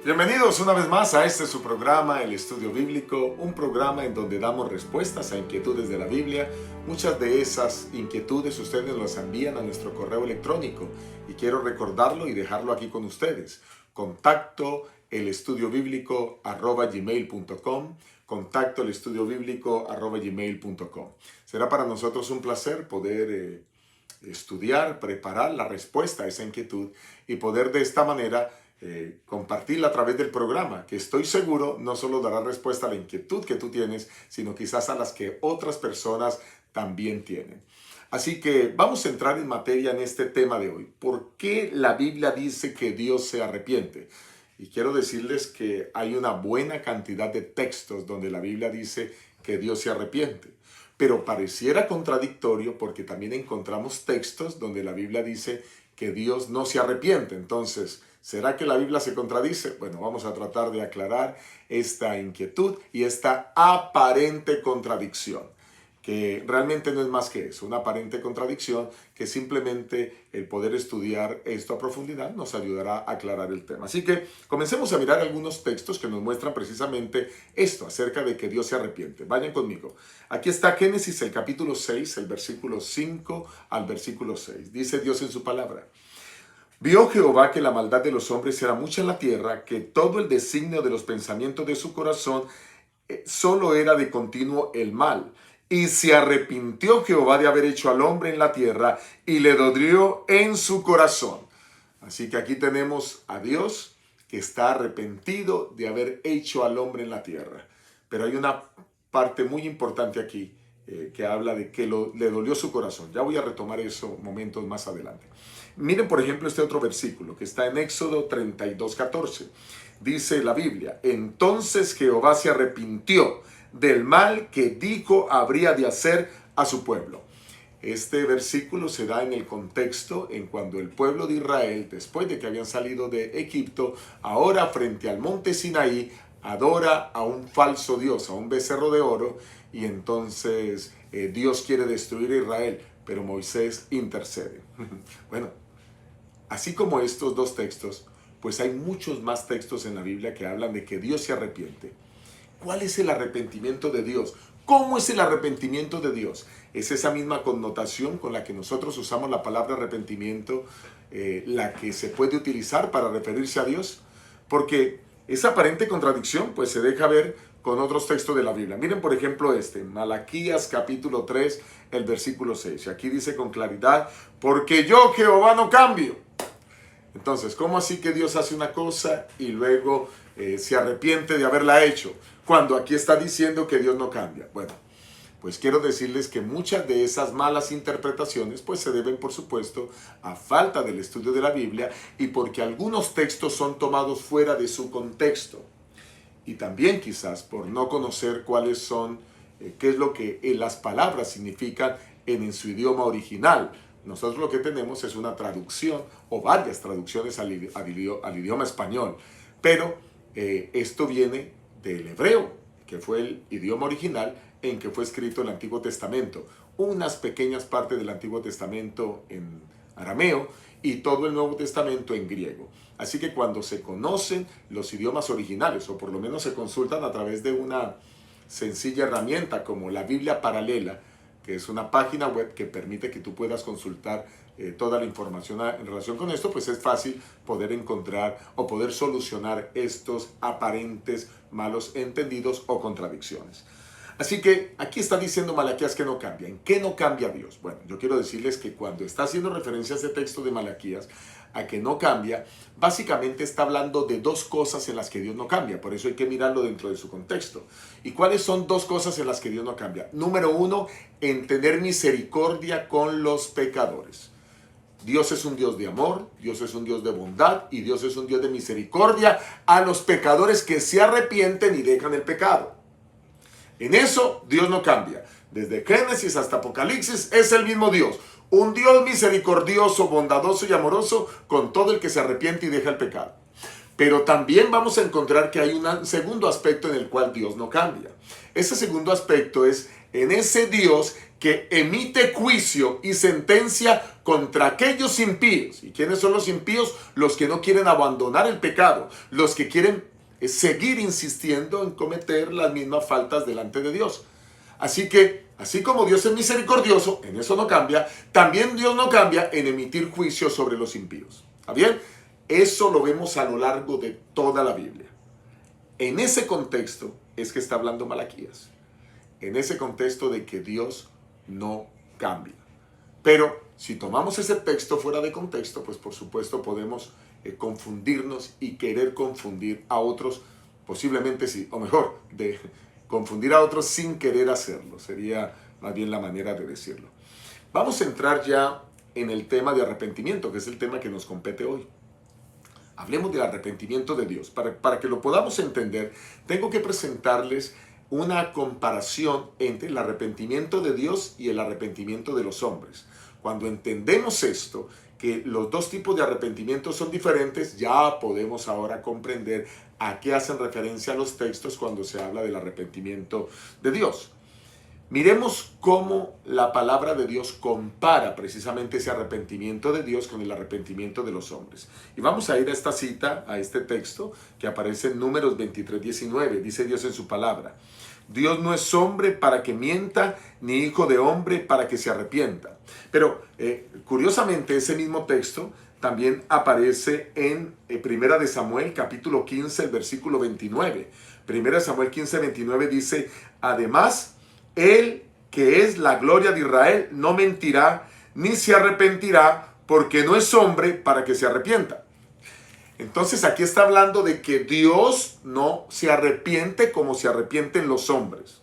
Bienvenidos una vez más a este su programa, El Estudio Bíblico, un programa en donde damos respuestas a inquietudes de la Biblia. Muchas de esas inquietudes ustedes las envían a nuestro correo electrónico y quiero recordarlo y dejarlo aquí con ustedes. Contacto elestudiobiblico@gmail.com, contacto elestudiobiblico@gmail.com. Será para nosotros un placer poder estudiar, preparar la respuesta a esa inquietud y poder de esta manera compartirla a través del programa, que estoy seguro no solo dará respuesta a la inquietud que tú tienes, sino quizás a las que otras personas también tienen. Así que vamos a entrar en materia en este tema de hoy. ¿Por qué la Biblia dice que Dios se arrepiente? Y quiero decirles que hay una buena cantidad de textos donde la Biblia dice que Dios se arrepiente. Pero pareciera contradictorio porque también encontramos textos donde la Biblia dice que Dios no se arrepiente. Entonces, ¿será que la Biblia se contradice? Bueno, vamos a tratar de aclarar esta inquietud y esta aparente contradicción, que realmente no es más que eso, una aparente contradicción que simplemente el poder estudiar esto a profundidad nos ayudará a aclarar el tema. Así que comencemos a mirar algunos textos que nos muestran precisamente esto, acerca de que Dios se arrepiente. Vayan conmigo. Aquí está Génesis, el capítulo 6, el versículo 5 al versículo 6. Dice Dios en su palabra: Vio Jehová que la maldad de los hombres era mucha en la tierra, que todo el designio de los pensamientos de su corazón solo era de continuo el mal. Y se arrepintió Jehová de haber hecho al hombre en la tierra, y le dolió en su corazón. Así que aquí tenemos a Dios que está arrepentido de haber hecho al hombre en la tierra. Pero hay una parte muy importante aquí que habla de que le dolió su corazón. Ya voy a retomar eso momentos más adelante. Miren, por ejemplo, este otro versículo que está en Éxodo 32:14. Dice la Biblia: Entonces Jehová se arrepintió del mal que dijo habría de hacer a su pueblo. Este versículo se da en el contexto en cuando el pueblo de Israel, después de que habían salido de Egipto, ahora frente al monte Sinaí, adora a un falso Dios, a un becerro de oro, y entonces Dios quiere destruir a Israel, pero Moisés intercede. Bueno, así como estos dos textos, pues hay muchos más textos en la Biblia que hablan de que Dios se arrepiente. ¿Cuál es el arrepentimiento de Dios? ¿Cómo es el arrepentimiento de Dios? Es esa misma connotación con la que nosotros usamos la palabra arrepentimiento, la que se puede utilizar para referirse a Dios, porque esa aparente contradicción pues se deja ver con otros textos de la Biblia. Miren, por ejemplo, Malaquías capítulo 3, el versículo 6. Y aquí dice con claridad: porque yo, Jehová, no cambio. Entonces, ¿cómo así que Dios hace una cosa y luego se arrepiente de haberla hecho, cuando aquí está diciendo que Dios no cambia? Bueno, pues quiero decirles que muchas de esas malas interpretaciones pues se deben, por supuesto, a falta del estudio de la Biblia y porque algunos textos son tomados fuera de su contexto. Y también quizás por no conocer cuáles son, qué es lo que las palabras significan en su idioma original. Nosotros lo que tenemos es una traducción o varias traducciones al idioma español, pero esto viene del hebreo, que fue el idioma original en que fue escrito el Antiguo Testamento, unas pequeñas partes del Antiguo Testamento en arameo y todo el Nuevo Testamento en griego. Así que cuando se conocen los idiomas originales, o por lo menos se consultan a través de una sencilla herramienta como la Biblia Paralela, que es una página web que permite que tú puedas consultar toda la información en relación con esto, pues es fácil poder encontrar o poder solucionar estos aparentes malos entendidos o contradicciones. Así que aquí está diciendo Malaquías que no cambia. ¿En qué no cambia Dios? Bueno, yo quiero decirles que cuando está haciendo referencia a este texto de Malaquías, a que no cambia, básicamente está hablando de dos cosas en las que Dios no cambia. Por eso hay que mirarlo dentro de su contexto. ¿Y cuáles son dos cosas en las que Dios no cambia? Número uno, en tener misericordia con los pecadores. Dios es un Dios de amor, Dios es un Dios de bondad y Dios es un Dios de misericordia a los pecadores que se arrepienten y dejan el pecado. En eso Dios no cambia. Desde Génesis hasta Apocalipsis es el mismo Dios. Un Dios misericordioso, bondadoso y amoroso con todo el que se arrepiente y deja el pecado. Pero también vamos a encontrar que hay un segundo aspecto en el cual Dios no cambia. Ese segundo aspecto es en ese Dios que emite juicio y sentencia contra aquellos impíos. ¿Y quiénes son los impíos? Los que no quieren abandonar el pecado, los que quieren seguir insistiendo en cometer las mismas faltas delante de Dios. Así que, así como Dios es misericordioso, en eso no cambia, también Dios no cambia en emitir juicio sobre los impíos. ¿Está bien? Eso lo vemos a lo largo de toda la Biblia. En ese contexto es que está hablando Malaquías. En ese contexto de que Dios no cambia. Pero si tomamos ese texto fuera de contexto, pues por supuesto podemos confundirnos y querer confundir a otros, posiblemente sí, o mejor, de confundir a otros sin querer hacerlo. Sería más bien la manera de decirlo. Vamos a entrar ya en el tema de arrepentimiento, que es el tema que nos compete hoy. Hablemos del arrepentimiento de Dios. Para que lo podamos entender, tengo que presentarles una comparación entre el arrepentimiento de Dios y el arrepentimiento de los hombres. Cuando entendemos esto, que los dos tipos de arrepentimiento son diferentes, ya podemos ahora comprender a qué hacen referencia los textos cuando se habla del arrepentimiento de Dios. Miremos cómo la palabra de Dios compara precisamente ese arrepentimiento de Dios con el arrepentimiento de los hombres. Y vamos a ir a esta cita, a este texto que aparece en Números 23:19. Dice Dios en su palabra: Dios no es hombre para que mienta, ni hijo de hombre para que se arrepienta. Pero curiosamente ese mismo texto también aparece en Primera de Samuel, capítulo 15, el versículo 29. Primera de Samuel 15, 29 dice: además, Él, que es la gloria de Israel, no mentirá ni se arrepentirá, porque no es hombre para que se arrepienta. Entonces aquí está hablando de que Dios no se arrepiente como se arrepienten los hombres.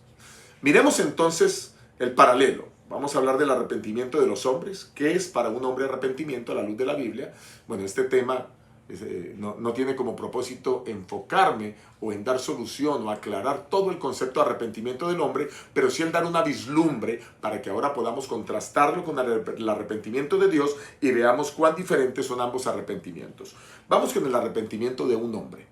Miremos entonces el paralelo. Vamos a hablar del arrepentimiento de los hombres. ¿Qué es para un hombre arrepentimiento a la luz de la Biblia? Bueno, este tema no tiene como propósito enfocarme o en dar solución o aclarar todo el concepto de arrepentimiento del hombre, pero sí el dar una vislumbre para que ahora podamos contrastarlo con el arrepentimiento de Dios y veamos cuán diferentes son ambos arrepentimientos. Vamos con el arrepentimiento de un hombre.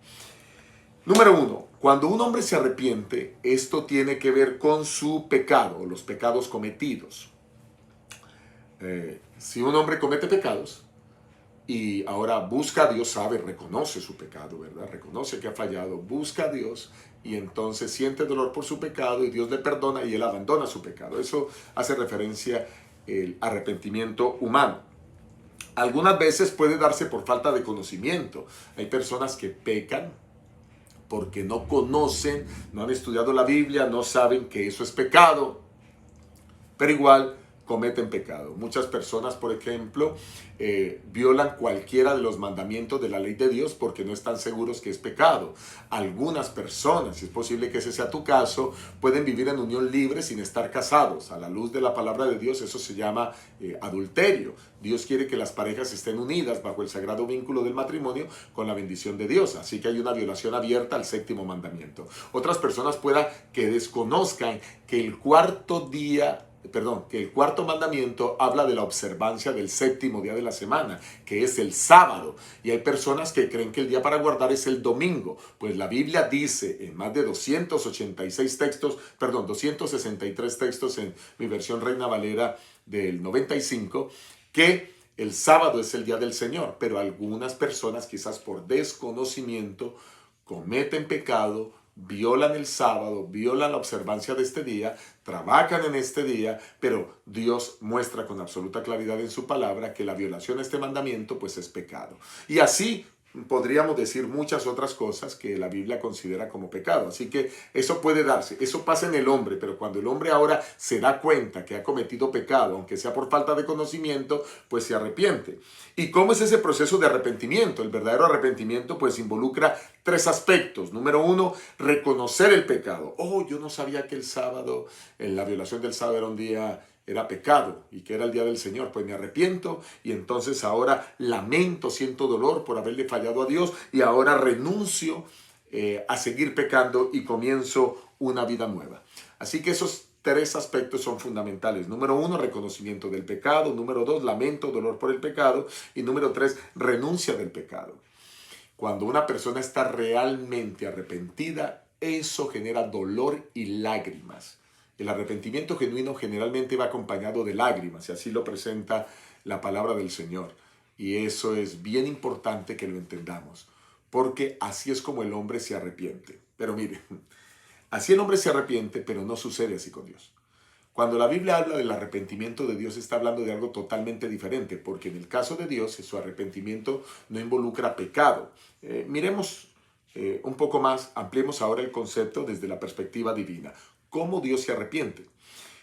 Número 1, cuando un hombre se arrepiente, esto tiene que ver con su pecado, los pecados cometidos. Si un hombre comete pecados, y ahora busca a Dios, sabe, reconoce su pecado, ¿verdad? Reconoce que ha fallado, busca a Dios y entonces siente dolor por su pecado y Dios le perdona y él abandona su pecado. Eso hace referencia al arrepentimiento humano. Algunas veces puede darse por falta de conocimiento. Hay personas que pecan porque no conocen, no han estudiado la Biblia, no saben que eso es pecado, pero igual cometen pecado. Muchas personas, por ejemplo, violan cualquiera de los mandamientos de la ley de Dios porque no están seguros que es pecado. Algunas personas, si es posible que ese sea tu caso, pueden vivir en unión libre sin estar casados. A la luz de la palabra de Dios, eso se llama adulterio. Dios quiere que las parejas estén unidas bajo el sagrado vínculo del matrimonio con la bendición de Dios. Así que hay una violación abierta al séptimo mandamiento. Otras personas pueda que desconozcan que el cuarto mandamiento habla de la observancia del séptimo día de la semana, que es el sábado. Y hay personas que creen que el día para guardar es el domingo. Pues la Biblia dice en más de 263 textos en mi versión Reina Valera del 95, que el sábado es el día del Señor. Pero algunas personas, quizás por desconocimiento, cometen pecado, violan el sábado, violan la observancia de este día, trabajan en este día, pero Dios muestra con absoluta claridad en su palabra que la violación a este mandamiento pues es pecado. Y así podríamos decir muchas otras cosas que la Biblia considera como pecado. Así que eso puede darse, eso pasa en el hombre, pero cuando el hombre ahora se da cuenta que ha cometido pecado, aunque sea por falta de conocimiento, pues se arrepiente. ¿Y cómo es ese proceso de arrepentimiento? El verdadero arrepentimiento pues involucra 3 aspectos. Número 1, reconocer el pecado. Oh, yo no sabía que el sábado, la violación del sábado era pecado y que era el día del Señor. Pues me arrepiento y entonces ahora lamento, siento dolor por haberle fallado a Dios y ahora renuncio a seguir pecando y comienzo una vida nueva. Así que esos 3 aspectos son fundamentales. Número 1, reconocimiento del pecado. Número 2, lamento, dolor por el pecado. Y número 3, renuncia del pecado. Cuando una persona está realmente arrepentida, eso genera dolor y lágrimas. El arrepentimiento genuino generalmente va acompañado de lágrimas, y así lo presenta la palabra del Señor. Y eso es bien importante que lo entendamos, porque así es como el hombre se arrepiente. Pero mire, así el hombre se arrepiente, pero no sucede así con Dios. Cuando la Biblia habla del arrepentimiento de Dios, está hablando de algo totalmente diferente, porque en el caso de Dios, su arrepentimiento no involucra pecado. Miremos un poco más, ampliemos ahora el concepto desde la perspectiva divina. ¿Cómo Dios se arrepiente?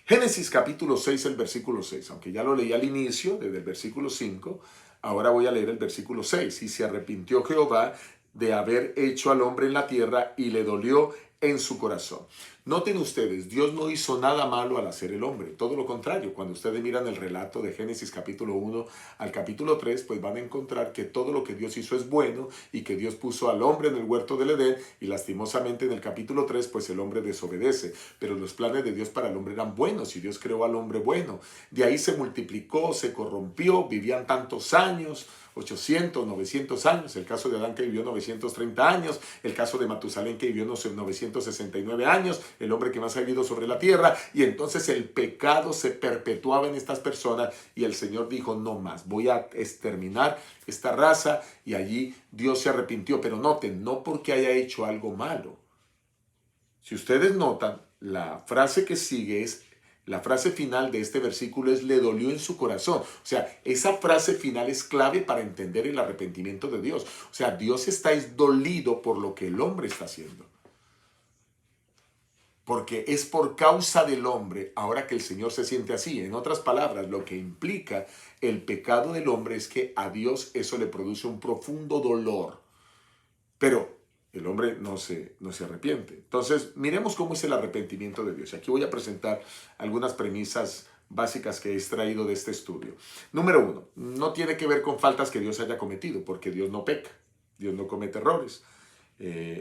Génesis capítulo 6, el versículo 6, aunque ya lo leí al inicio, desde el versículo 5, ahora voy a leer el versículo 6. Y se arrepintió Jehová de haber hecho al hombre en la tierra y le dolió en su corazón. Noten ustedes, Dios no hizo nada malo al hacer el hombre, todo lo contrario. Cuando ustedes miran el relato de Génesis capítulo 1 al capítulo 3, pues van a encontrar que todo lo que Dios hizo es bueno y que Dios puso al hombre en el huerto del Edén, y lastimosamente en el capítulo 3 pues el hombre desobedece. Pero los planes de Dios para el hombre eran buenos y Dios creó al hombre bueno. De ahí se multiplicó, se corrompió, vivían tantos años, 800, 900 años, el caso de Adán que vivió 930 años, el caso de Matusalén que vivió 969 años, el hombre que más ha vivido sobre la tierra, y entonces el pecado se perpetuaba en estas personas y el Señor dijo: no más, voy a exterminar esta raza, y allí Dios se arrepintió. Pero noten, no porque haya hecho algo malo. Si ustedes notan, la frase que sigue es la frase final de este versículo, es: le dolió en su corazón. O sea, esa frase final es clave para entender el arrepentimiento de Dios. O sea, Dios está dolido por lo que el hombre está haciendo. Porque es por causa del hombre ahora que el Señor se siente así. En otras palabras, lo que implica el pecado del hombre es que a Dios eso le produce un profundo dolor. Pero el hombre no se arrepiente. Entonces, miremos cómo es el arrepentimiento de Dios. Aquí voy a presentar algunas premisas básicas que he extraído de este estudio. Número 1, no tiene que ver con faltas que Dios haya cometido, porque Dios no peca, Dios no comete errores.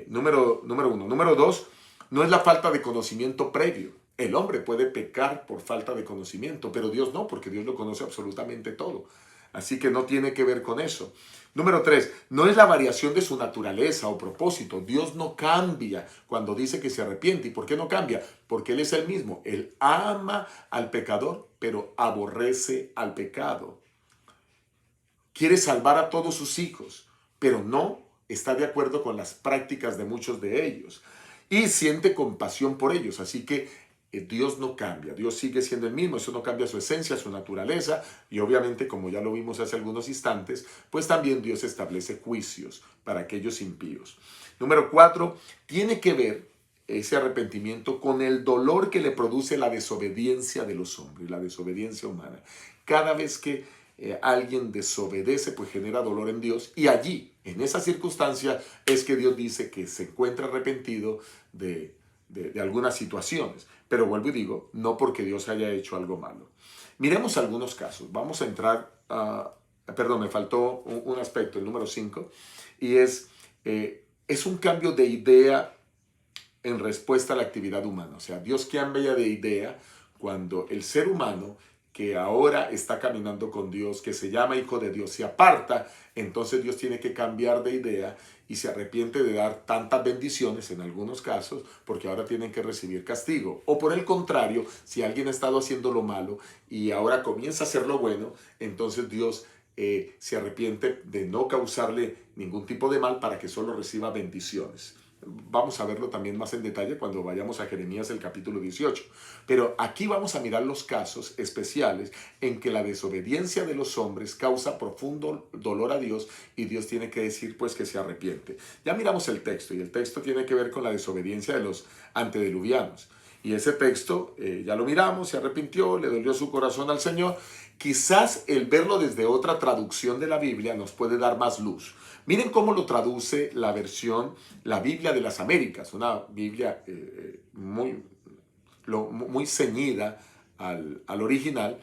Número 1. Número 2, no es la falta de conocimiento previo. El hombre puede pecar por falta de conocimiento, pero Dios no, porque Dios lo conoce absolutamente todo. Así que no tiene que ver con eso. Número 3, no es la variación de su naturaleza o propósito. Dios no cambia cuando dice que se arrepiente. ¿Y por qué no cambia? Porque Él es el mismo. Él ama al pecador, pero aborrece al pecado. Quiere salvar a todos sus hijos, pero no está de acuerdo con las prácticas de muchos de ellos. Y siente compasión por ellos. Así que Dios no cambia, Dios sigue siendo el mismo, eso no cambia su esencia, su naturaleza, y obviamente, como ya lo vimos hace algunos instantes, pues también Dios establece juicios para aquellos impíos. Número 4, tiene que ver ese arrepentimiento con el dolor que le produce la desobediencia de los hombres, la desobediencia humana. Cada vez que alguien desobedece, pues genera dolor en Dios, y allí, en esa circunstancia, es que Dios dice que se encuentra arrepentido de algunas situaciones. Pero vuelvo y digo, no porque Dios haya hecho algo malo. Miremos algunos casos. Vamos a entrar me faltó un aspecto, el número 5, y es un cambio de idea en respuesta a la actividad humana. O sea, Dios cambia de idea cuando el ser humano, que ahora está caminando con Dios, que se llama hijo de Dios, se aparta. Entonces Dios tiene que cambiar de idea y se arrepiente de dar tantas bendiciones en algunos casos, porque ahora tienen que recibir castigo. O por el contrario, si alguien ha estado haciendo lo malo y ahora comienza a hacer lo bueno, entonces Dios se arrepiente de no causarle ningún tipo de mal para que solo reciba bendiciones. Vamos a verlo también más en detalle cuando vayamos a Jeremías el capítulo 18. Pero aquí vamos a mirar los casos especiales en que la desobediencia de los hombres causa profundo dolor a Dios y Dios tiene que decir pues que se arrepiente. Ya miramos el texto, y el texto tiene que ver con la desobediencia de los antediluvianos. Y ese texto ya lo miramos, se arrepintió, le dolió su corazón al Señor. Quizás el verlo desde otra traducción de la Biblia nos puede dar más luz. Miren cómo lo traduce la Biblia de las Américas, una Biblia muy ceñida al original,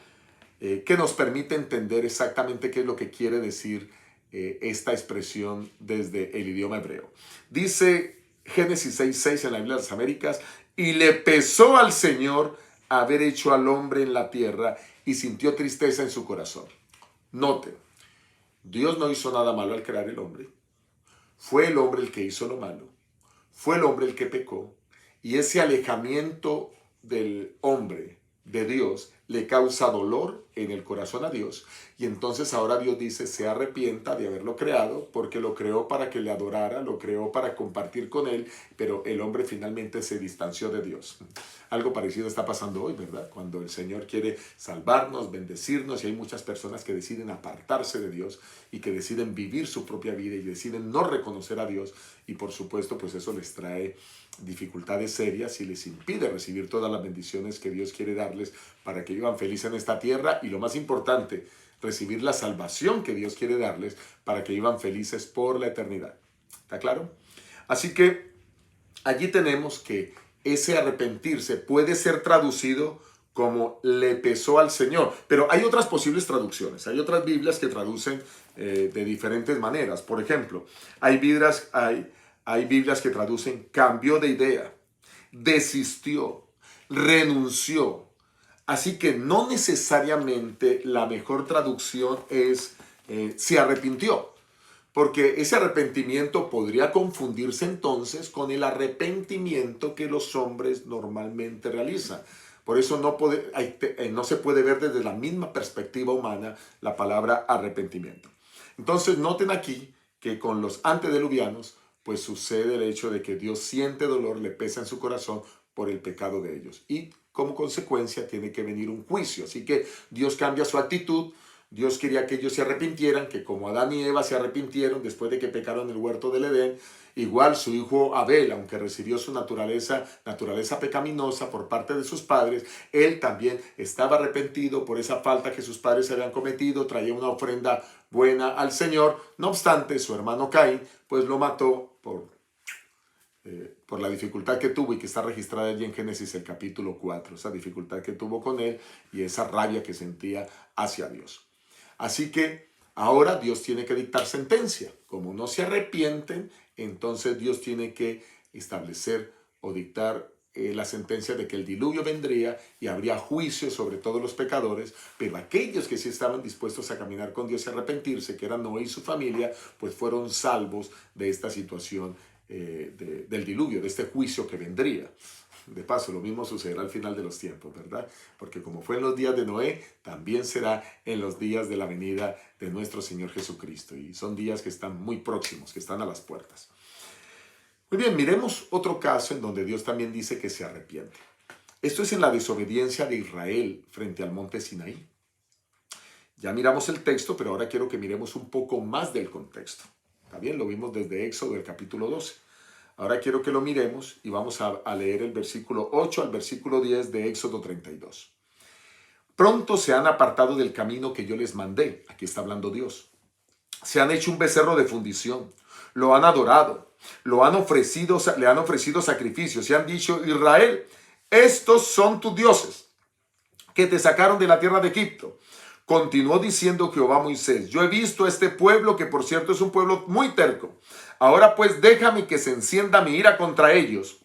que nos permite entender exactamente qué es lo que quiere decir esta expresión desde el idioma hebreo. Dice Génesis 6:6 en la Biblia de las Américas: y le pesó al Señor haber hecho al hombre en la tierra y sintió tristeza en su corazón. Noten, Dios no hizo nada malo al crear el hombre. Fue el hombre el que hizo lo malo. Fue el hombre el que pecó. Y ese alejamiento del hombre, de Dios, le causa dolor en el corazón a Dios. Y entonces ahora Dios dice, se arrepienta de haberlo creado, porque lo creó para que le adorara, lo creó para compartir con él, pero el hombre finalmente se distanció de Dios. Algo parecido está pasando hoy, ¿verdad? Cuando el Señor quiere salvarnos, bendecirnos, y hay muchas personas que deciden apartarse de Dios y que deciden vivir su propia vida y deciden no reconocer a Dios, y por supuesto pues eso les trae dificultades serias y les impide recibir todas las bendiciones que Dios quiere darles para que vivan felices en esta tierra, y lo más importante, recibir la salvación que Dios quiere darles para que vivan felices por la eternidad. ¿Está claro? Así que allí tenemos que ese arrepentirse puede ser traducido como le pesó al Señor. Pero hay otras posibles traducciones. Hay otras Biblias que traducen de diferentes maneras. Por ejemplo, hay Biblias que traducen cambió de idea, desistió, renunció. Así que no necesariamente la mejor traducción es se arrepintió. Porque ese arrepentimiento podría confundirse entonces con el arrepentimiento que los hombres normalmente realizan. Por eso no se puede ver desde la misma perspectiva humana la palabra arrepentimiento. Entonces noten aquí que con los antediluvianos pues sucede el hecho de que Dios siente dolor, le pesa en su corazón por el pecado de ellos. Y como consecuencia tiene que venir un juicio. Así que Dios cambia su actitud. Dios quería que ellos se arrepintieran, que como Adán y Eva se arrepintieron después de que pecaron en el huerto del Edén, igual su hijo Abel, aunque recibió su naturaleza pecaminosa por parte de sus padres, él también estaba arrepentido por esa falta que sus padres habían cometido, traía una ofrenda buena al Señor. No obstante, su hermano Caín, pues lo mató por la dificultad que tuvo y que está registrada allí en Génesis el capítulo 4, esa dificultad que tuvo con él y esa rabia que sentía hacia Dios. Así que ahora Dios tiene que dictar sentencia. Como no se arrepienten, entonces Dios tiene que establecer o dictar la sentencia de que el diluvio vendría y habría juicio sobre todos los pecadores, pero aquellos que sí estaban dispuestos a caminar con Dios y arrepentirse, que eran Noé y su familia, pues fueron salvos de esta situación del diluvio, de este juicio que vendría. De paso, lo mismo sucederá al final de los tiempos, ¿verdad? Porque como fue en los días de Noé, también será en los días de la venida de nuestro Señor Jesucristo. Y son días que están muy próximos, que están a las puertas. Muy bien, miremos otro caso en donde Dios también dice que se arrepiente. Esto es en la desobediencia de Israel frente al monte Sinaí. Ya miramos el texto, pero ahora quiero que miremos un poco más del contexto. ¿Está bien? Lo vimos desde Éxodo, el capítulo 12. Ahora quiero que lo miremos y vamos a leer el versículo 8 al versículo 10 de Éxodo 32. Pronto se han apartado del camino que yo les mandé. Aquí está hablando Dios. Se han hecho un becerro de fundición. Lo han adorado. Le han ofrecido sacrificios. Y han dicho, Israel, estos son tus dioses que te sacaron de la tierra de Egipto. Continuó diciendo Jehová a Moisés, yo he visto a este pueblo, que por cierto es un pueblo muy terco. Ahora pues déjame que se encienda mi ira contra ellos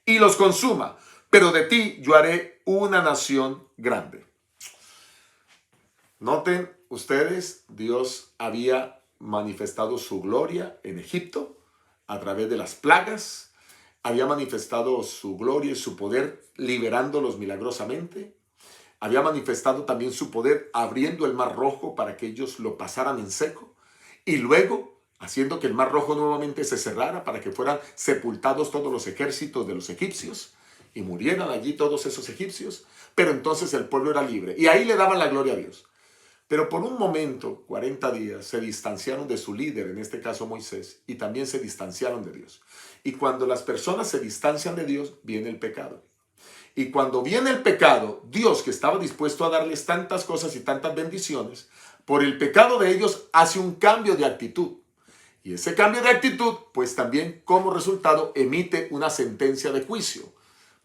y los consuma, pero de ti yo haré una nación grande. Noten ustedes, Dios había manifestado su gloria en Egipto a través de las plagas, había manifestado su gloria y su poder liberándolos milagrosamente. Había manifestado también su poder abriendo el mar rojo para que ellos lo pasaran en seco. Y luego haciendo que el mar rojo nuevamente se cerrara para que fueran sepultados todos los ejércitos de los egipcios. Y murieran allí todos esos egipcios. Pero entonces el pueblo era libre. Y ahí le daban la gloria a Dios. Pero por un momento, 40 días, se distanciaron de su líder, en este caso Moisés. Y también se distanciaron de Dios. Y cuando las personas se distancian de Dios, viene el pecado. Y cuando viene el pecado, Dios, que estaba dispuesto a darles tantas cosas y tantas bendiciones, por el pecado de ellos hace un cambio de actitud. Y ese cambio de actitud, pues también como resultado emite una sentencia de juicio.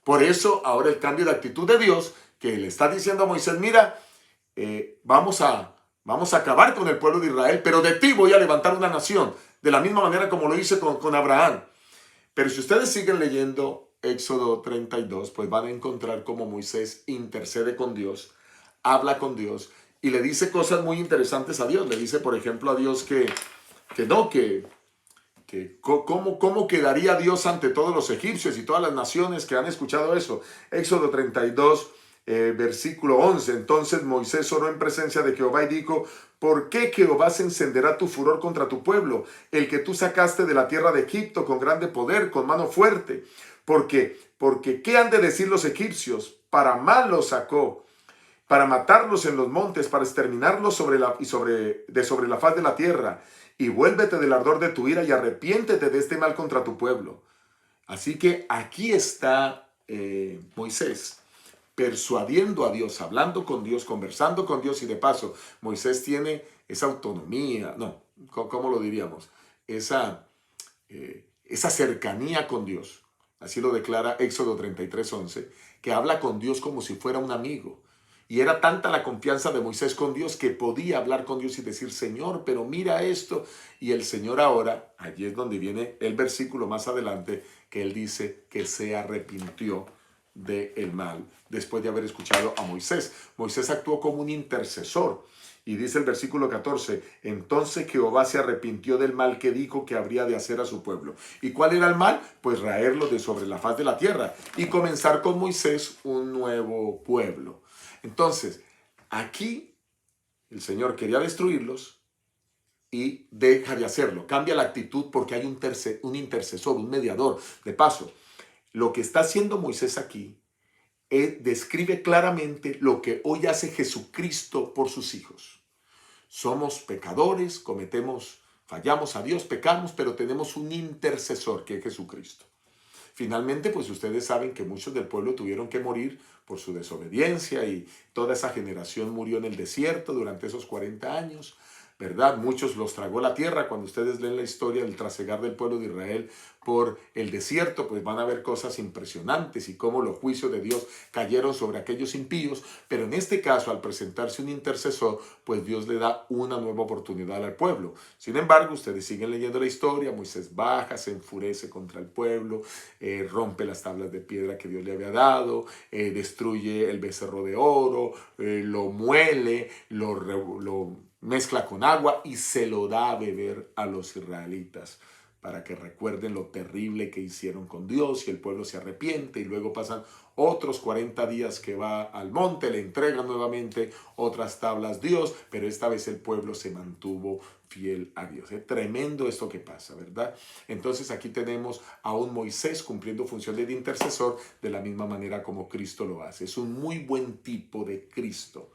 Por eso ahora el cambio de actitud de Dios, que le está diciendo a Moisés, mira, vamos a acabar con el pueblo de Israel, pero de ti voy a levantar una nación, de la misma manera como lo hice con Abraham. Pero si ustedes siguen leyendo Éxodo 32, pues van a encontrar cómo Moisés intercede con Dios, habla con Dios y le dice cosas muy interesantes a Dios. Le dice, por ejemplo, a Dios que ¿Cómo quedaría Dios ante todos los egipcios y todas las naciones que han escuchado eso? Éxodo 32, versículo 11. Entonces Moisés oró en presencia de Jehová y dijo: ¿por qué Jehová se encenderá tu furor contra tu pueblo, el que tú sacaste de la tierra de Egipto con grande poder, con mano fuerte? Porque ¿qué han de decir los egipcios? Para mal los sacó, para matarlos en los montes, para exterminarlos sobre la faz de la tierra. Y vuélvete del ardor de tu ira y arrepiéntete de este mal contra tu pueblo. Así que aquí está Moisés persuadiendo a Dios, hablando con Dios, conversando con Dios, y de paso Moisés tiene esa autonomía, no, ¿cómo lo diríamos? Esa cercanía con Dios. Así lo declara Éxodo 33:11, que habla con Dios como si fuera un amigo. Y era tanta la confianza de Moisés con Dios que podía hablar con Dios y decir: Señor, pero mira esto. Y el Señor ahora, allí es donde viene el versículo más adelante, que él dice que se arrepintió del mal después de haber escuchado a Moisés. Moisés actuó como un intercesor. Y dice el versículo 14, entonces Jehová se arrepintió del mal que dijo que habría de hacer a su pueblo. ¿Y cuál era el mal? Pues raerlo de sobre la faz de la tierra y comenzar con Moisés un nuevo pueblo. Entonces, aquí el Señor quería destruirlos y deja de hacerlo. Cambia la actitud porque hay un intercesor, un mediador. De paso, lo que está haciendo Moisés aquí describe claramente lo que hoy hace Jesucristo por sus hijos. Somos pecadores, fallamos a Dios, pecamos, pero tenemos un intercesor que es Jesucristo. Finalmente, pues ustedes saben que muchos del pueblo tuvieron que morir por su desobediencia y toda esa generación murió en el desierto durante esos 40 años, ¿verdad? Muchos los tragó la tierra. Cuando ustedes leen la historia del trasegar del pueblo de Israel por el desierto, pues van a ver cosas impresionantes y cómo los juicios de Dios cayeron sobre aquellos impíos. Pero en este caso, al presentarse un intercesor, pues Dios le da una nueva oportunidad al pueblo. Sin embargo, ustedes siguen leyendo la historia. Moisés baja, se enfurece contra el pueblo, rompe las tablas de piedra que Dios le había dado, destruye el becerro de oro, lo muele, lo mezcla con agua y se lo da a beber a los israelitas para que recuerden lo terrible que hicieron con Dios, y el pueblo se arrepiente. Y luego pasan otros 40 días que va al monte, le entregan nuevamente otras tablas a Dios, pero esta vez el pueblo se mantuvo fiel a Dios. Es tremendo esto que pasa, ¿verdad? Entonces aquí tenemos a un Moisés cumpliendo funciones de intercesor de la misma manera como Cristo lo hace. Es un muy buen tipo de Cristo,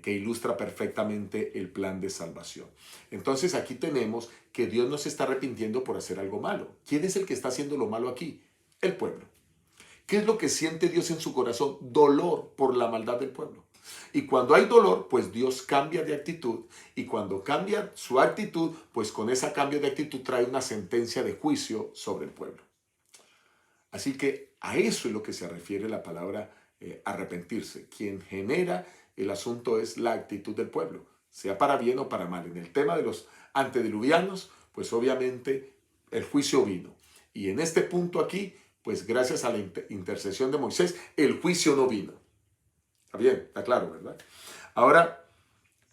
que ilustra perfectamente el plan de salvación. Entonces aquí tenemos que Dios no se está arrepintiendo por hacer algo malo. ¿Quién es el que está haciendo lo malo aquí? El pueblo. ¿Qué es lo que siente Dios en su corazón? Dolor por la maldad del pueblo. Y cuando hay dolor, pues Dios cambia de actitud. Y cuando cambia su actitud, pues con ese cambio de actitud trae una sentencia de juicio sobre el pueblo. Así que a eso es lo que se refiere la palabra arrepentirse. Quien genera el asunto es la actitud del pueblo, sea para bien o para mal. En el tema de los antediluvianos, pues obviamente el juicio vino. Y en este punto aquí, pues gracias a la intercesión de Moisés, el juicio no vino. Está bien, está claro, ¿verdad? Ahora,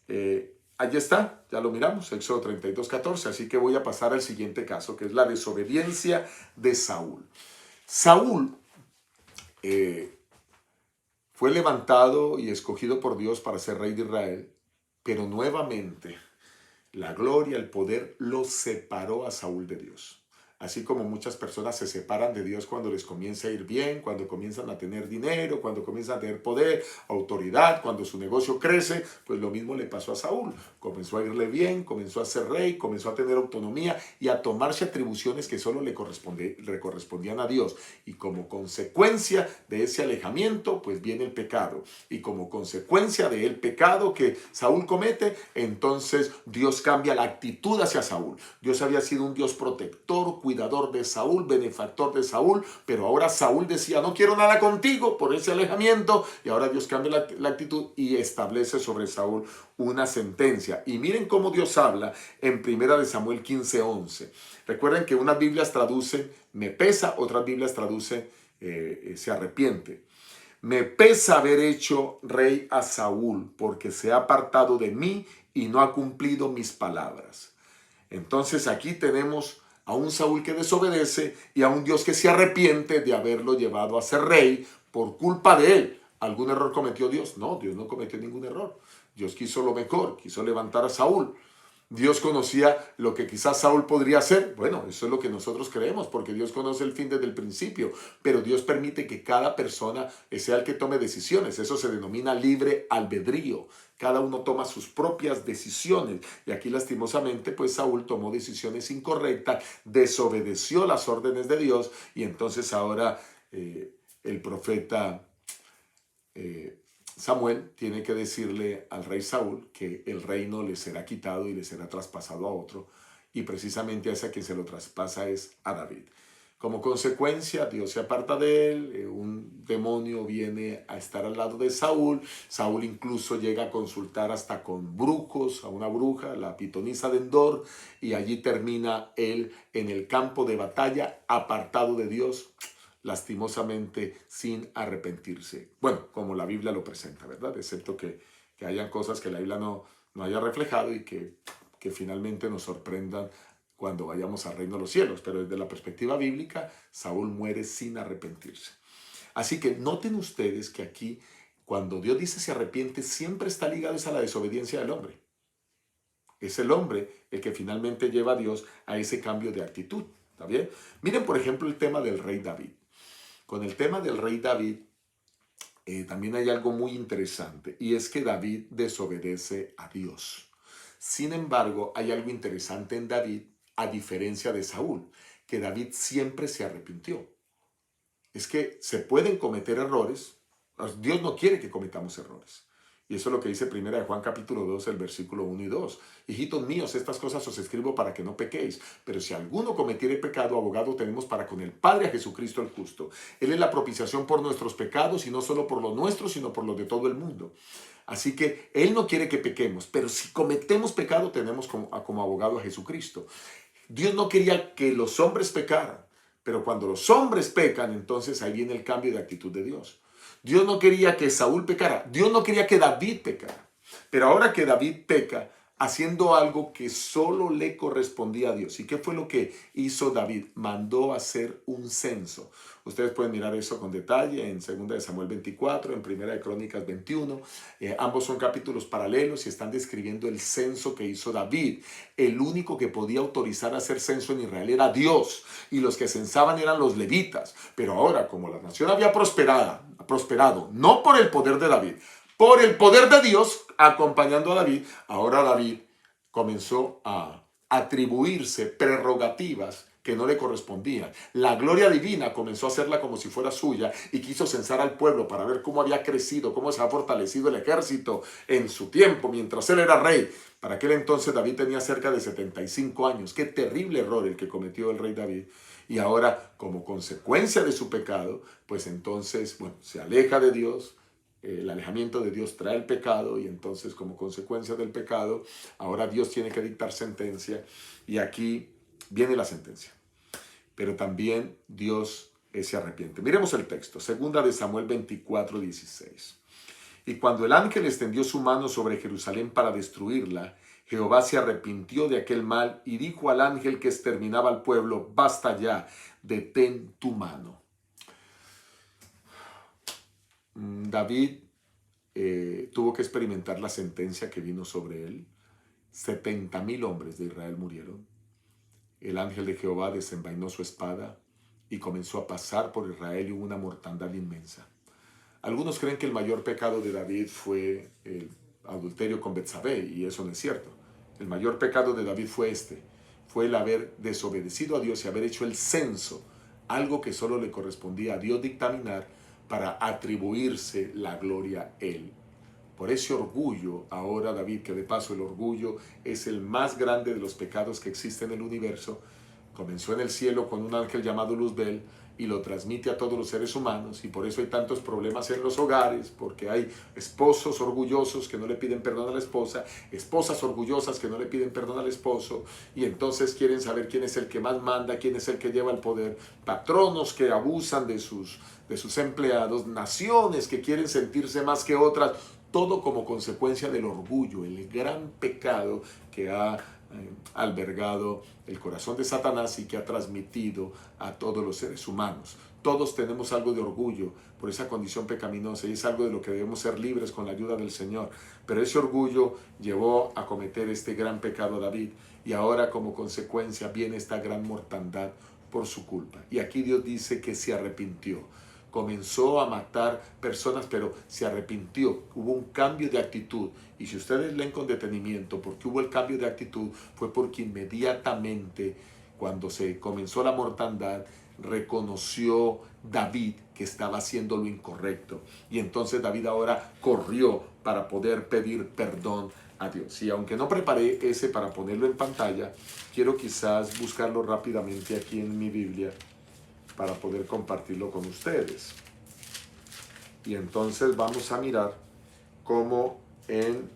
allí está, ya lo miramos, Éxodo 32:14. Así que voy a pasar al siguiente caso, que es la desobediencia de Saúl. Saúl fue levantado y escogido por Dios para ser rey de Israel, pero nuevamente la gloria, el poder lo separó a Saúl de Dios. Así como muchas personas se separan de Dios cuando les comienza a ir bien, cuando comienzan a tener dinero, cuando comienzan a tener poder, autoridad, cuando su negocio crece, pues lo mismo le pasó a Saúl. Comenzó a irle bien, comenzó a ser rey, comenzó a tener autonomía y a tomarse atribuciones que solo le correspondían a Dios. Y como consecuencia de ese alejamiento, pues viene el pecado. Y como consecuencia del pecado que Saúl comete, entonces Dios cambia la actitud hacia Saúl. Dios había sido un Dios protector, cuidador de Saúl, benefactor de Saúl, pero ahora Saúl decía: no quiero nada contigo, por ese alejamiento. Y ahora Dios cambia la actitud y establece sobre Saúl una sentencia. Y miren cómo Dios habla en 1 Samuel 15:11. Recuerden que unas Biblias traducen me pesa, otras Biblias traducen se arrepiente. Me pesa haber hecho rey a Saúl, porque se ha apartado de mí y no ha cumplido mis palabras. Entonces aquí tenemos a un Saúl que desobedece y a un Dios que se arrepiente de haberlo llevado a ser rey por culpa de él. ¿Algún error cometió Dios? No, Dios no cometió ningún error. Dios quiso lo mejor, quiso levantar a Saúl. Dios conocía lo que quizás Saúl podría hacer. Bueno, eso es lo que nosotros creemos, porque Dios conoce el fin desde el principio, pero Dios permite que cada persona sea el que tome decisiones. Eso se denomina libre albedrío. Cada uno toma sus propias decisiones. Y aquí lastimosamente, pues Saúl tomó decisiones incorrectas, desobedeció las órdenes de Dios, y entonces ahora el profeta Samuel tiene que decirle al rey Saúl que el reino le será quitado y le será traspasado a otro, y precisamente a ese a quien se lo traspasa es a David. Como consecuencia, Dios se aparta de él, un demonio viene a estar al lado de Saúl. Saúl incluso llega a consultar hasta con brujos, a una bruja, la pitonisa de Endor, y allí termina él en el campo de batalla, apartado de Dios, lastimosamente sin arrepentirse. Bueno, como la Biblia lo presenta, ¿verdad? Excepto que hayan cosas que la Biblia no haya reflejado y que finalmente nos sorprendan cuando vayamos al reino de los cielos. Pero desde la perspectiva bíblica, Saúl muere sin arrepentirse. Así que noten ustedes que aquí, cuando Dios dice se arrepiente, siempre está ligado a la desobediencia del hombre. Es el hombre el que finalmente lleva a Dios a ese cambio de actitud. ¿Está bien? Miren, por ejemplo, el tema del rey David. Con el tema del rey David, también hay algo muy interesante, y es que David desobedece a Dios. Sin embargo, hay algo interesante en David, a diferencia de Saúl, que David siempre se arrepintió. Es que se pueden cometer errores. Dios no quiere que cometamos errores. Y eso es lo que dice 1 Juan capítulo 2, el versículo 1 y 2. Hijitos míos, estas cosas os escribo para que no pequéis. Pero si alguno cometiere pecado, abogado tenemos para con el Padre, a Jesucristo el justo. Él es la propiciación por nuestros pecados, y no solo por los nuestros, sino por los de todo el mundo. Así que Él no quiere que pequemos, pero si cometemos pecado, tenemos como abogado a Jesucristo. Dios no quería que los hombres pecaran, pero cuando los hombres pecan, entonces ahí viene el cambio de actitud de Dios. Dios no quería que Saúl pecara, Dios no quería que David pecara, pero ahora que David peca, haciendo algo que solo le correspondía a Dios. ¿Y qué fue lo que hizo David? Mandó hacer un censo. Ustedes pueden mirar eso con detalle en 2 de Samuel 24, en 1 de Crónicas 21. Ambos son capítulos paralelos y están describiendo el censo que hizo David. El único que podía autorizar a hacer censo en Israel era Dios, y los que censaban eran los levitas. Pero ahora, como la nación había prosperado, no por el poder de David, por el poder de Dios acompañando a David, ahora David comenzó a atribuirse prerrogativas que no le correspondían. La gloria divina comenzó a hacerla como si fuera suya, y quiso censar al pueblo para ver cómo había crecido, cómo se ha fortalecido el ejército en su tiempo, mientras él era rey. Para aquel entonces David tenía cerca de 75 años. Qué terrible error el que cometió el rey David. Y ahora, como consecuencia de su pecado, pues entonces, bueno, se aleja de Dios. El alejamiento de Dios trae el pecado, y entonces, como consecuencia del pecado, ahora Dios tiene que dictar sentencia, y aquí viene la sentencia. Pero también Dios se arrepiente. Miremos el texto, 2 de Samuel 24, 16. Y cuando el ángel extendió su mano sobre Jerusalén para destruirla, Jehová se arrepintió de aquel mal y dijo al ángel que exterminaba al pueblo: basta ya, detén tu mano. David tuvo que experimentar la sentencia que vino sobre él. 70,000 hombres de Israel murieron. El ángel de Jehová desenvainó su espada y comenzó a pasar por Israel, y hubo una mortandad inmensa. Algunos creen que el mayor pecado de David fue el adulterio con Betsabé, y eso no es cierto. El mayor pecado de David fue el haber desobedecido a Dios y haber hecho el censo, algo que solo le correspondía a Dios dictaminar, para atribuirse la gloria a él. Por ese orgullo, ahora David, que de paso el orgullo es el más grande de los pecados que existen en el universo, comenzó en el cielo con un ángel llamado Luzbel, y lo transmite a todos los seres humanos, y por eso hay tantos problemas en los hogares, porque hay esposos orgullosos que no le piden perdón a la esposa, esposas orgullosas que no le piden perdón al esposo, y entonces quieren saber quién es el que más manda, quién es el que lleva el poder, patronos que abusan de sus empleados, naciones que quieren sentirse más que otras, todo como consecuencia del orgullo, el gran pecado que ha albergado el corazón de Satanás y que ha transmitido a todos los seres humanos. Todos tenemos algo de orgullo por esa condición pecaminosa y es algo de lo que debemos ser libres con la ayuda del Señor. Pero ese orgullo llevó a cometer este gran pecado a David y ahora como consecuencia viene esta gran mortandad por su culpa. Y aquí Dios dice que se arrepintió. Comenzó a matar personas, pero se arrepintió. Hubo un cambio de actitud. Y si ustedes leen con detenimiento, porque hubo el cambio de actitud, fue porque inmediatamente, cuando se comenzó la mortandad, reconoció David que estaba haciendo lo incorrecto. Y entonces David ahora corrió para poder pedir perdón a Dios. Y aunque no preparé ese para ponerlo en pantalla, quiero quizás buscarlo rápidamente aquí en mi Biblia para poder compartirlo con ustedes. Y entonces vamos a mirar cómo en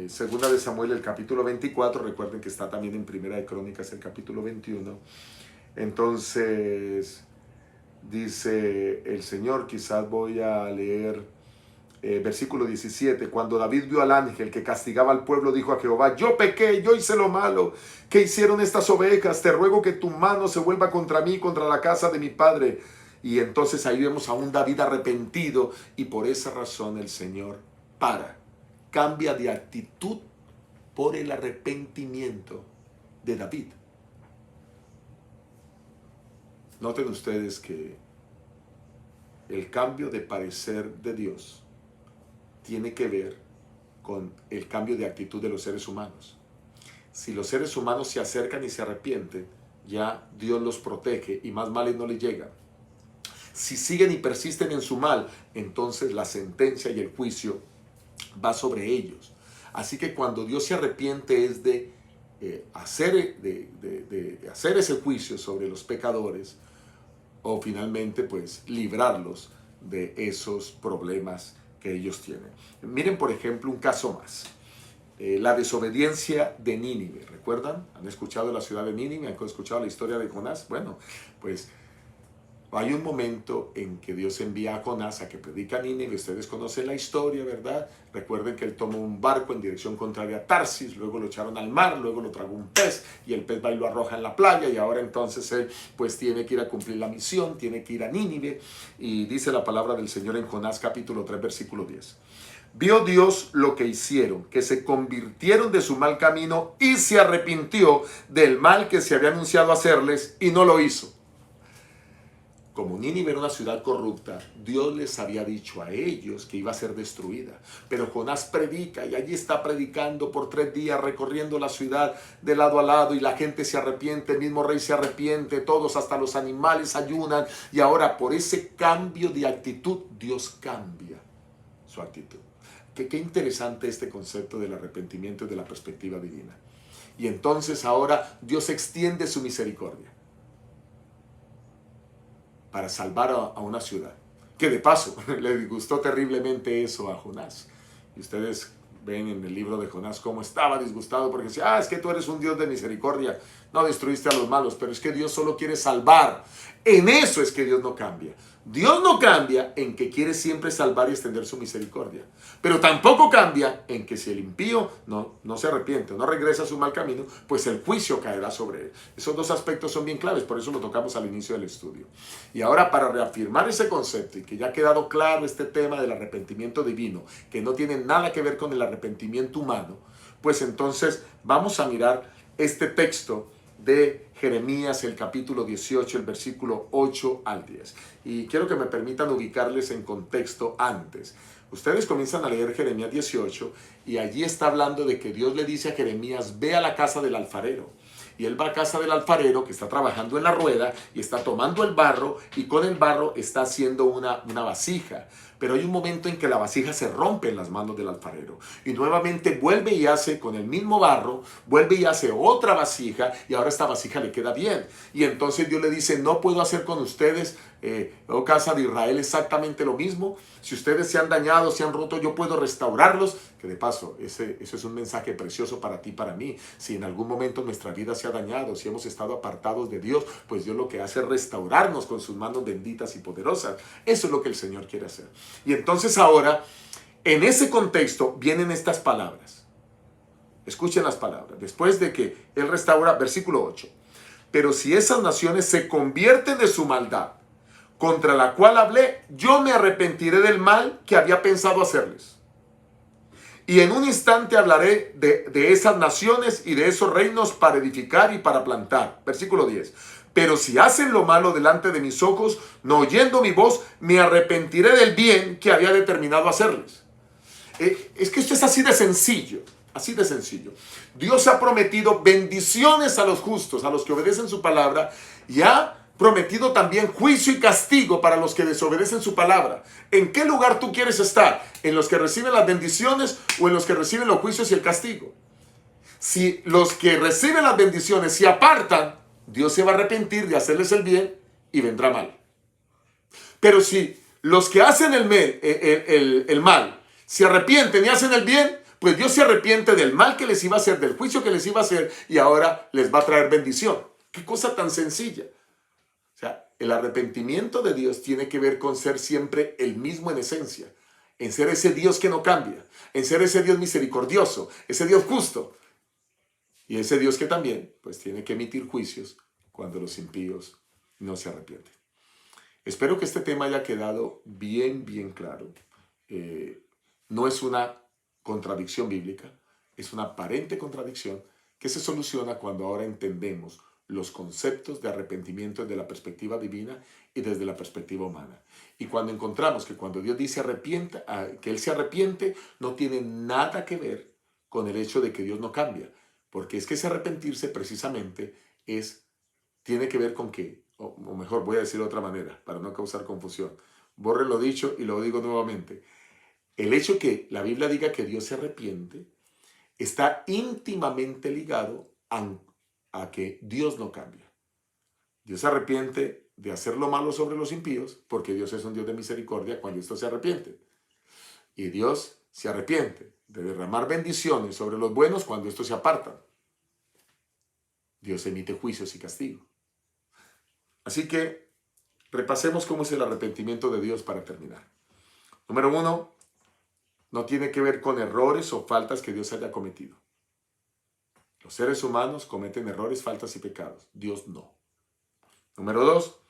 Segunda de Samuel el capítulo 24, recuerden que está también en Primera de Crónicas el capítulo 21, entonces dice el Señor, quizás voy a leer versículo 17, cuando David vio al ángel que castigaba al pueblo, dijo a Jehová, yo pequé, yo hice lo malo, ¿qué hicieron estas ovejas? Te ruego que tu mano se vuelva contra mí, contra la casa de mi padre. Y entonces ahí vemos a un David arrepentido y por esa razón el Señor cambia de actitud por el arrepentimiento de David. Noten ustedes que el cambio de parecer de Dios tiene que ver con el cambio de actitud de los seres humanos. Si los seres humanos se acercan y se arrepienten, ya Dios los protege y más males no les llegan. Si siguen y persisten en su mal, entonces la sentencia y el juicio va sobre ellos. Así que cuando Dios se arrepiente es de hacer ese juicio sobre los pecadores o finalmente pues librarlos de esos problemas que ellos tienen. Miren por ejemplo un caso más. La desobediencia de Nínive. ¿Recuerdan? ¿Han escuchado la ciudad de Nínive? ¿Han escuchado la historia de Jonás? Bueno, pues hay un momento en que Dios envía a Jonás a que predica a Nínive. Ustedes conocen la historia, ¿verdad? Recuerden que él tomó un barco en dirección contraria a Tarsis, luego lo echaron al mar, luego lo tragó un pez y el pez va y lo arroja en la playa y ahora entonces él pues tiene que ir a cumplir la misión, tiene que ir a Nínive y dice la palabra del Señor en Jonás capítulo 3 versículo 10. Vio Dios lo que hicieron, que se convirtieron de su mal camino y se arrepintió del mal que se había anunciado hacerles y no lo hizo. Como Nínive era una ciudad corrupta, Dios les había dicho a ellos que iba a ser destruida. Pero Jonás predica y allí está predicando por 3 días, recorriendo la ciudad de lado a lado y la gente se arrepiente, el mismo rey se arrepiente, todos, hasta los animales ayunan. Y ahora por ese cambio de actitud, Dios cambia su actitud. Qué interesante este concepto del arrepentimiento y de la perspectiva divina. Y entonces ahora Dios extiende su misericordia para salvar a una ciudad. Que de paso, le disgustó terriblemente eso a Jonás. Y ustedes ven en el libro de Jonás cómo estaba disgustado porque decía, es que tú eres un Dios de misericordia, no destruiste a los malos, pero es que Dios solo quiere salvar. En eso es que Dios no cambia. Dios no cambia en que quiere siempre salvar y extender su misericordia. Pero tampoco cambia en que si el impío no se arrepiente o no regresa a su mal camino, pues el juicio caerá sobre él. Esos dos aspectos son bien claves, por eso lo tocamos al inicio del estudio. Y ahora para reafirmar ese concepto y que ya ha quedado claro este tema del arrepentimiento divino, que no tiene nada que ver con el arrepentimiento humano, pues entonces vamos a mirar este texto de Jeremías, el capítulo 18, el versículo 8 al 10. Y quiero que me permitan ubicarles en contexto antes. Ustedes comienzan a leer Jeremías 18 y allí está hablando de que Dios le dice a Jeremías, ve a la casa del alfarero. Y él va a casa del alfarero que está trabajando en la rueda y está tomando el barro y con el barro está haciendo una vasija. Pero hay un momento en que la vasija se rompe en las manos del alfarero y nuevamente vuelve y hace con el mismo barro, vuelve y hace otra vasija y ahora esta vasija le queda bien. Y entonces Dios le dice, no puedo hacer con ustedes, oh casa de Israel, exactamente lo mismo. Si ustedes se han dañado, se han roto, yo puedo restaurarlos. Que de paso, ese es un mensaje precioso para ti, para mí. Si en algún momento nuestra vida se ha dañado, si hemos estado apartados de Dios, pues Dios lo que hace es restaurarnos con sus manos benditas y poderosas. Eso es lo que el Señor quiere hacer. Y entonces ahora, en ese contexto, vienen estas palabras. escuchen las palabras, después de que Él restaura, versículo 8, pero si esas naciones se convierten de su maldad, contra la cual hablé, yo me arrepentiré del mal que había pensado hacerles. Y en un instante hablaré de esas naciones y de esos reinos para edificar y para plantar. Versículo 10. Pero si hacen lo malo delante de mis ojos, no oyendo mi voz, me arrepentiré del bien que había determinado hacerles. Es que esto es así de sencillo, así de sencillo. Dios ha prometido bendiciones a los justos, a los que obedecen su palabra, y ha prometido también juicio y castigo para los que desobedecen su palabra. ¿En qué lugar tú quieres estar? ¿En los que reciben las bendiciones o en los que reciben los juicios y el castigo? Si los que reciben las bendiciones se apartan, Dios se va a arrepentir de hacerles el bien y vendrá mal. Pero si los que hacen el mal se arrepienten y hacen el bien, pues Dios se arrepiente del mal que les iba a hacer, del juicio que les iba a hacer, y ahora les va a traer bendición. Qué cosa tan sencilla. O sea, el arrepentimiento de Dios tiene que ver con ser siempre el mismo en esencia, en ser ese Dios que no cambia, en ser ese Dios misericordioso, ese Dios justo, y ese Dios que también pues tiene que emitir juicios cuando los impíos no se arrepienten. Espero que este tema haya quedado bien claro. No es una contradicción bíblica, es una aparente contradicción que se soluciona cuando ahora entendemos los conceptos de arrepentimiento desde la perspectiva divina y desde la perspectiva humana. Y cuando encontramos que cuando Dios dice arrepienta, que Él se arrepiente, no tiene nada que ver con el hecho de que Dios no cambia, porque es que ese arrepentirse precisamente tiene que ver con que, o mejor voy a decirlo de otra manera, para no causar confusión, borre lo dicho y lo digo nuevamente. El hecho que la Biblia diga que Dios se arrepiente está íntimamente ligado a que Dios no cambia. Dios se arrepiente de hacer lo malo sobre los impíos porque Dios es un Dios de misericordia cuando estos se arrepienten. Y Dios se arrepiente de derramar bendiciones sobre los buenos cuando estos se apartan. Dios emite juicios y castigo. Así que repasemos cómo es el arrepentimiento de Dios para terminar. Número 1, no tiene que ver con errores o faltas que Dios haya cometido. Los seres humanos cometen errores, faltas y pecados. Dios no. Número 2,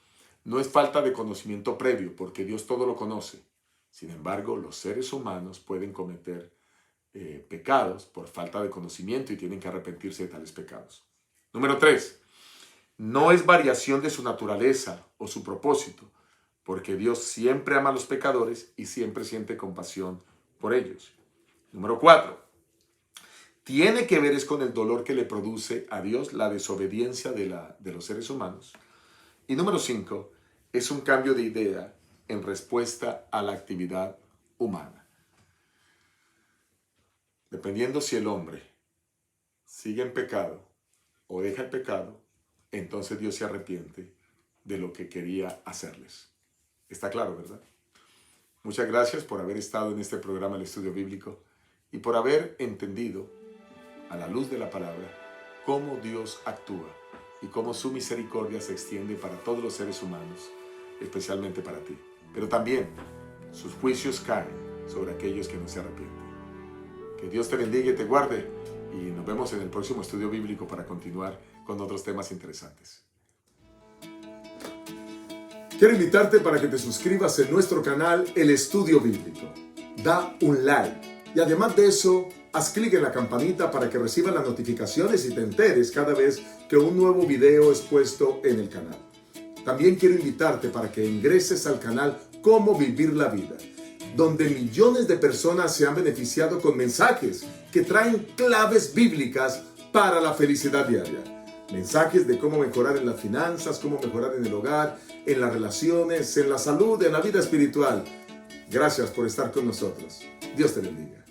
no es falta de conocimiento previo, porque Dios todo lo conoce. Sin embargo, los seres humanos pueden cometer pecados por falta de conocimiento y tienen que arrepentirse de tales pecados. Número 3, no es variación de su naturaleza o su propósito, porque Dios siempre ama a los pecadores y siempre siente compasión por ellos. Número 4, tiene que ver es con el dolor que le produce a Dios la desobediencia de los seres humanos. Y número 5, es un cambio de idea en respuesta a la actividad humana. Dependiendo si el hombre sigue en pecado o deja el pecado, entonces Dios se arrepiente de lo que quería hacerles. Está claro, ¿verdad? Muchas gracias por haber estado en este programa El Estudio Bíblico y por haber entendido a la luz de la palabra cómo Dios actúa y cómo su misericordia se extiende para todos los seres humanos, especialmente para ti. Pero también sus juicios caen sobre aquellos que no se arrepienten. Que Dios te bendiga y te guarde y nos vemos en el próximo estudio bíblico para continuar con otros temas interesantes. Quiero invitarte para que te suscribas en nuestro canal El Estudio Bíblico. Da un like y además de eso, haz clic en la campanita para que recibas las notificaciones y te enteres cada vez que un nuevo video es puesto en el canal. También quiero invitarte para que ingreses al canal Cómo Vivir la Vida, donde millones de personas se han beneficiado con mensajes que traen claves bíblicas para la felicidad diaria. Mensajes de cómo mejorar en las finanzas, cómo mejorar en el hogar, en las relaciones, en la salud, en la vida espiritual. Gracias por estar con nosotros. Dios te bendiga.